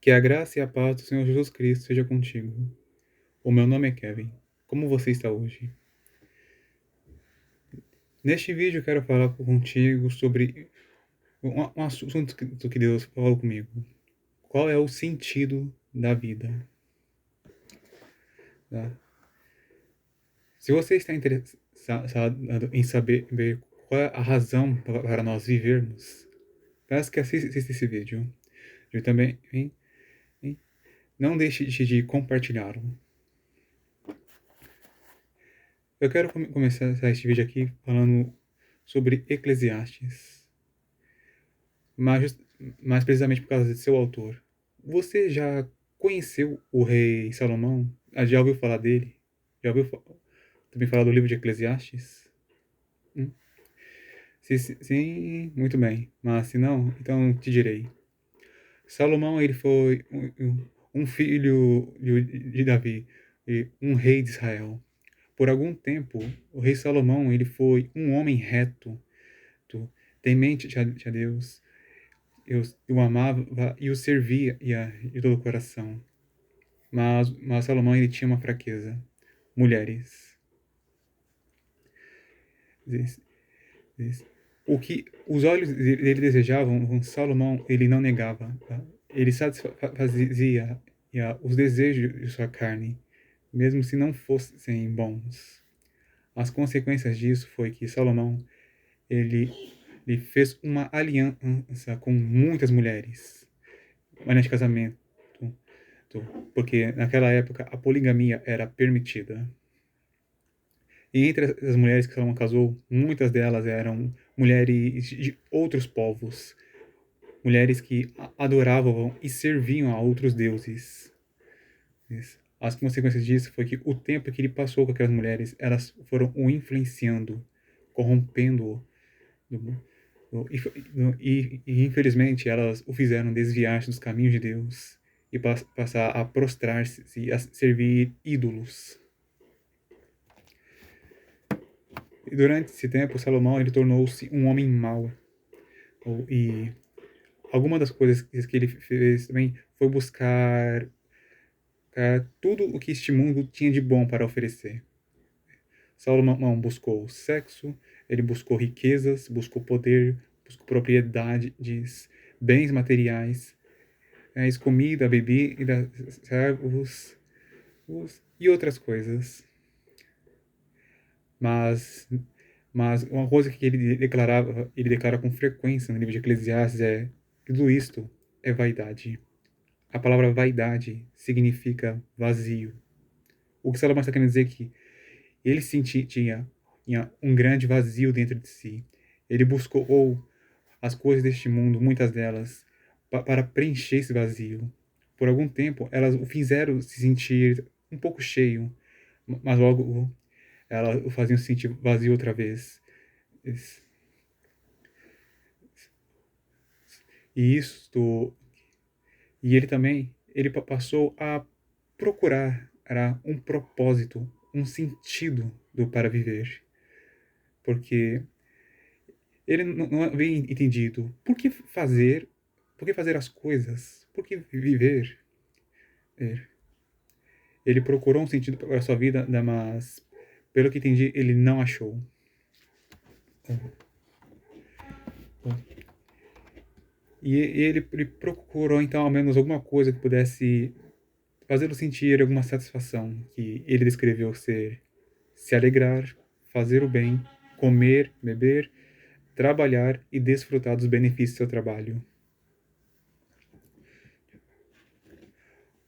Que a graça e a paz do Senhor Jesus Cristo seja contigo. O meu nome é Kevin. Como você está hoje? Neste vídeo eu quero falar contigo sobre um assunto que Deus falou comigo. Qual é o sentido da vida? Tá? Se você está interessado em saber qual é a razão para nós vivermos, peço que assista esse vídeo. E também não deixe de compartilhá-lo. Eu quero começar este vídeo aqui falando sobre Eclesiastes, mas, mais precisamente por causa de seu autor. Você já conheceu o rei Salomão? Já ouviu falar dele? Já ouviu também falar do livro de Eclesiastes? Hum? Sim, muito bem. Mas se não, então te direi. Salomão ele foi um filho de Davi e um rei de Israel. Por algum tempo, o rei Salomão ele foi um homem reto, temente a Deus. Eu o amava e o servia de todo o coração. Mas Salomão ele tinha uma fraqueza: mulheres. Diz, diz. O que os olhos dele desejavam, Salomão ele não negava. Tá? Ele satisfazia os desejos de sua carne, mesmo se não fossem bons. As consequências disso foi que Salomão ele, ele fez uma aliança com muitas mulheres, aliança de casamento, porque naquela época a poligamia era permitida. E entre as mulheres que Salomão casou, muitas delas eram mulheres de outros povos, mulheres que adoravam e serviam a outros deuses. As consequências disso foi que o tempo que ele passou com aquelas mulheres, elas foram o influenciando, corrompendo-o. E infelizmente elas o fizeram desviar-se dos caminhos de Deus e passar a prostrar-se e a servir ídolos. E durante esse tempo, Salomão ele tornou-se um homem mau. E alguma das coisas que ele fez também foi buscar tudo o que este mundo tinha de bom para oferecer. Salomão buscou sexo, ele buscou riquezas, buscou poder, buscou propriedades, bens materiais, comida, bebida, servos e outras coisas. Mas uma coisa que ele declara com frequência no livro de Eclesiastes é que tudo isto é vaidade. A palavra vaidade significa vazio. O que Salomão está querendo dizer é que ele tinha um grande vazio dentro de si. Ele buscou as coisas deste mundo, muitas delas, para preencher esse vazio. Por algum tempo, elas o fizeram se sentir um pouco cheio, mas logo elas o faziam se sentir vazio outra vez. E isto, e ele também, ele passou a procurar um propósito, um sentido para viver, porque ele não havia entendido por que fazer as coisas, por que viver. Ele procurou um sentido para a sua vida, mas pelo que entendi, ele não achou. E ele procurou então ao menos alguma coisa que pudesse fazê-lo sentir alguma satisfação, que ele descreveu ser se alegrar, fazer o bem, comer, beber, trabalhar e desfrutar dos benefícios do seu trabalho.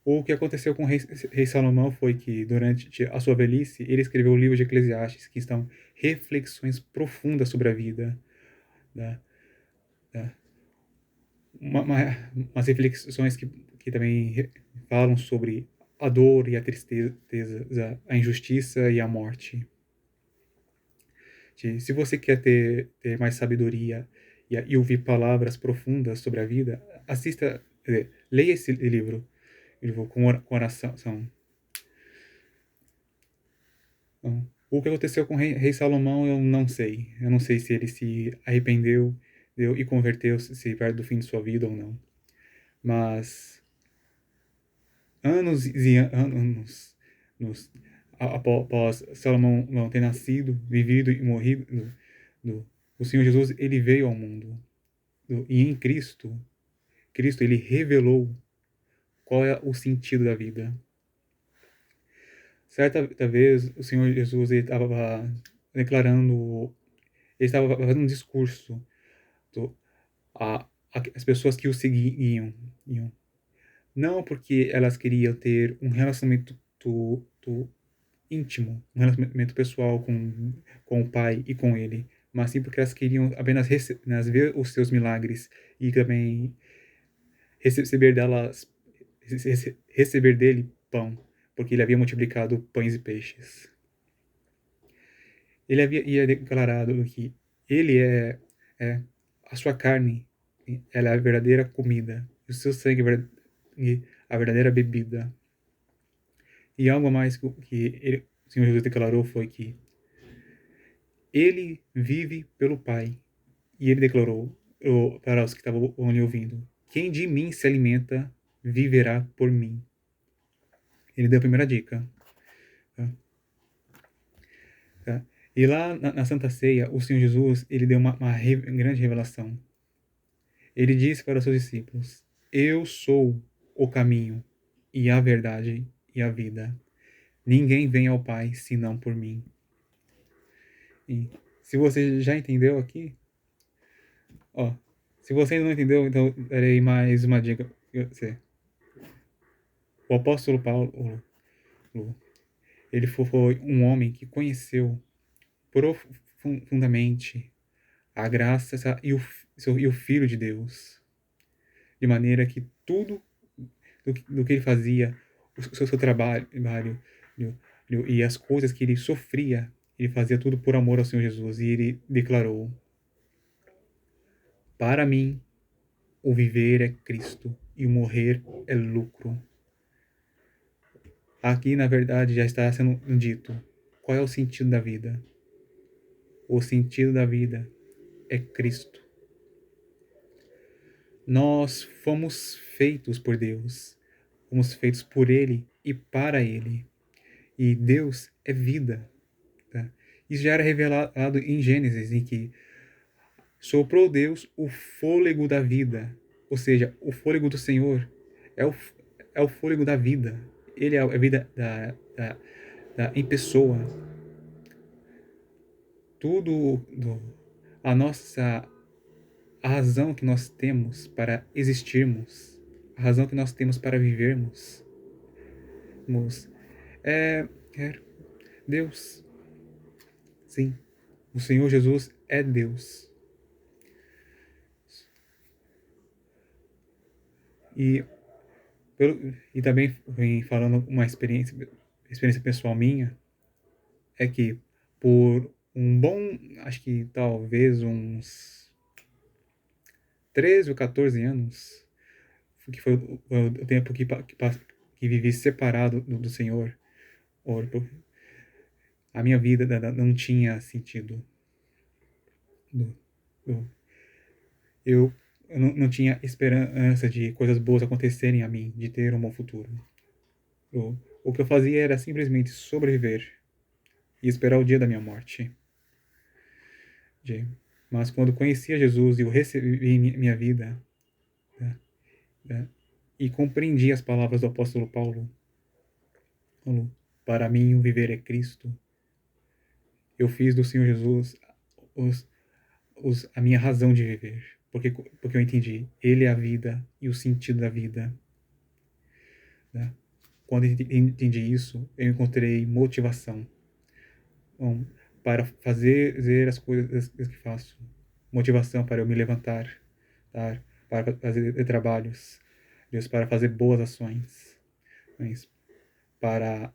O que aconteceu com o rei Salomão foi que, durante a sua velhice, ele escreveu o livro de Eclesiastes, que estão reflexões profundas sobre a vida. Né? Umas reflexões que também falam sobre a dor e a tristeza, a injustiça e a morte. Se você quer ter mais sabedoria e ouvir palavras profundas sobre a vida, leia esse livro com oração. Então, o que aconteceu com o rei Salomão eu não sei. Eu não sei se ele se arrependeu e converteu-se perto do fim de sua vida ou não. Mas anos e anos após Salomão não ter nascido, vivido e morrido, o Senhor Jesus, ele veio ao mundo. E em Cristo, ele revelou qual é o sentido da vida. Certa vez, o Senhor Jesus estava declarando, ele estava fazendo um discurso às pessoas que o seguiam. Não porque elas queriam ter um relacionamento íntimo, um relacionamento pessoal com o Pai e com Ele, mas sim porque elas queriam apenas ver os seus milagres e também receber delas, receber dele pão, porque ele havia multiplicado pães e peixes. Ele havia declarado que ele é a sua carne, ela é a verdadeira comida, e o seu sangue é a verdadeira bebida. E algo mais que o Senhor Jesus declarou foi que ele vive pelo Pai. E ele declarou para os que estavam ali ouvindo: quem de mim se alimenta, viverá por mim. Ele deu a primeira dica. Tá? Tá? E lá na Santa Ceia, o Senhor Jesus, ele deu uma grande revelação. Ele disse para os seus discípulos: eu sou o caminho e a verdade e a vida. Ninguém vem ao Pai senão por mim. E se você já entendeu aqui, ó, se você ainda não entendeu, então darei mais uma dica para você. O apóstolo Paulo, ele foi um homem que conheceu profundamente a graça e o Filho de Deus, de maneira que tudo do que ele fazia, o seu trabalho e as coisas que ele sofria, ele fazia tudo por amor ao Senhor Jesus. E ele declarou: para mim, o viver é Cristo e o morrer é lucro. Aqui, na verdade, já está sendo dito qual é o sentido da vida. O sentido da vida é Cristo. Nós fomos feitos por Deus, fomos feitos por Ele e para Ele. E Deus é vida. Tá? Isso já era revelado em Gênesis, em que soprou Deus o fôlego da vida, ou seja, o fôlego do Senhor é o fôlego da vida. Ele é a vida em pessoa. Tudo, a razão que nós temos para existirmos, a razão que nós temos para vivermos, é Deus. Sim, o Senhor Jesus é Deus. E, e também vem falando uma experiência pessoal minha, é que por um bom, acho que talvez uns 13 ou 14 anos, que foi o tempo que vivi separado do Senhor, a minha vida não tinha sentido. Eu não tinha esperança de coisas boas acontecerem a mim, de ter um bom futuro. O que eu fazia era simplesmente sobreviver e esperar o dia da minha morte. Mas quando conhecia Jesus e eu recebi em minha vida, né, e compreendi as palavras do apóstolo Paulo, para mim o viver é Cristo, eu fiz do Senhor Jesus a minha razão de viver, porque eu entendi, Ele é a vida e o sentido da vida. Né? Quando eu entendi isso, eu encontrei motivação para fazer as coisas que faço, motivação para eu me levantar, para fazer trabalhos, Deus, para fazer boas ações, para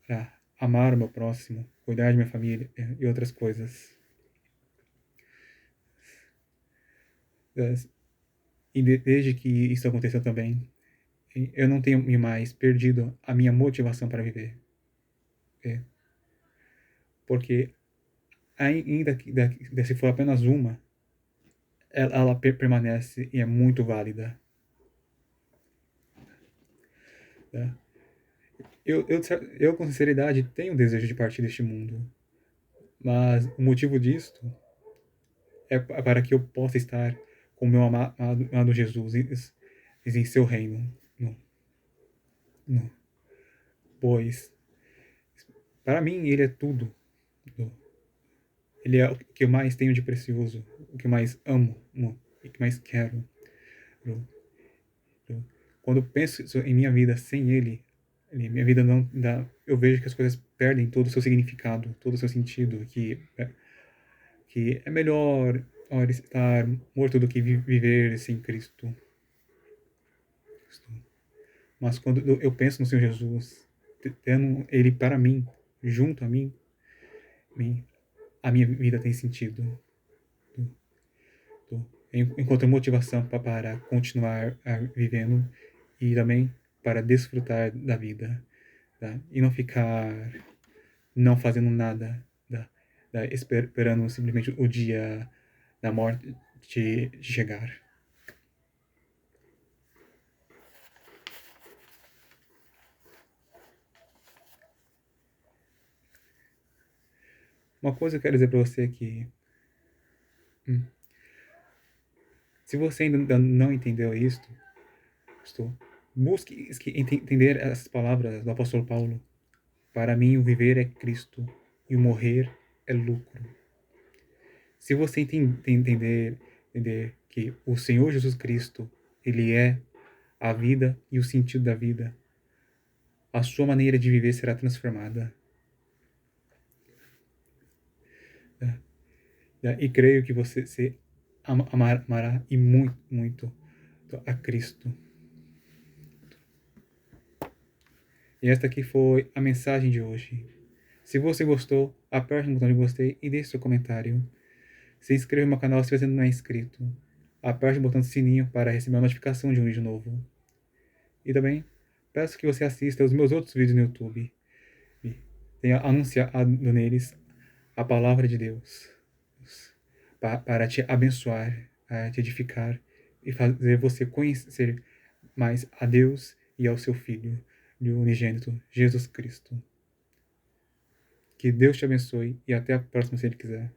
amar o meu próximo, cuidar de minha família e outras coisas. E desde que isso aconteceu também, eu não tenho mais perdido a minha motivação para viver. Porque ainda que se for apenas uma, ela permanece e é muito válida. Tá? eu, com sinceridade, tenho o desejo de partir deste mundo, mas o motivo disto é para que eu possa estar com o meu amado Jesus em seu reino, no, no, pois para mim ele é tudo, no, ele é o que eu mais tenho de precioso, o que eu mais amo, no, o que mais quero. No, no. Quando eu penso em minha vida sem ele, minha vida não dá, eu vejo que as coisas perdem todo o seu significado, todo o seu sentido, que é melhor estar morto do que viver sem Cristo. Mas quando eu penso no Senhor Jesus, tendo Ele para mim, junto a mim, a minha vida tem sentido. Eu encontro motivação para continuar vivendo e também para desfrutar da vida, tá? E não ficar não fazendo nada, esperando simplesmente o dia da morte de chegar. Uma coisa que eu quero dizer para você é que se você ainda não entendeu isto, busque entender essas palavras do apóstolo Paulo. Para mim, o viver é Cristo e o morrer é lucro. Se você entender que o Senhor Jesus Cristo, Ele é a vida e o sentido da vida, a sua maneira de viver será transformada. E creio que você se amará e muito, muito a Cristo. E esta aqui foi a mensagem de hoje. Se você gostou, aperte no botão de gostei e deixe seu comentário. Se inscreva no meu canal se você não é inscrito. Aperte o botão do sininho para receber a notificação de um vídeo novo. E também peço que você assista aos meus outros vídeos no YouTube. E tenha anunciado neles a palavra de Deus para te abençoar, te edificar e fazer você conhecer mais a Deus e ao seu Filho, o unigênito, Jesus Cristo. Que Deus te abençoe e até a próxima, se Ele quiser.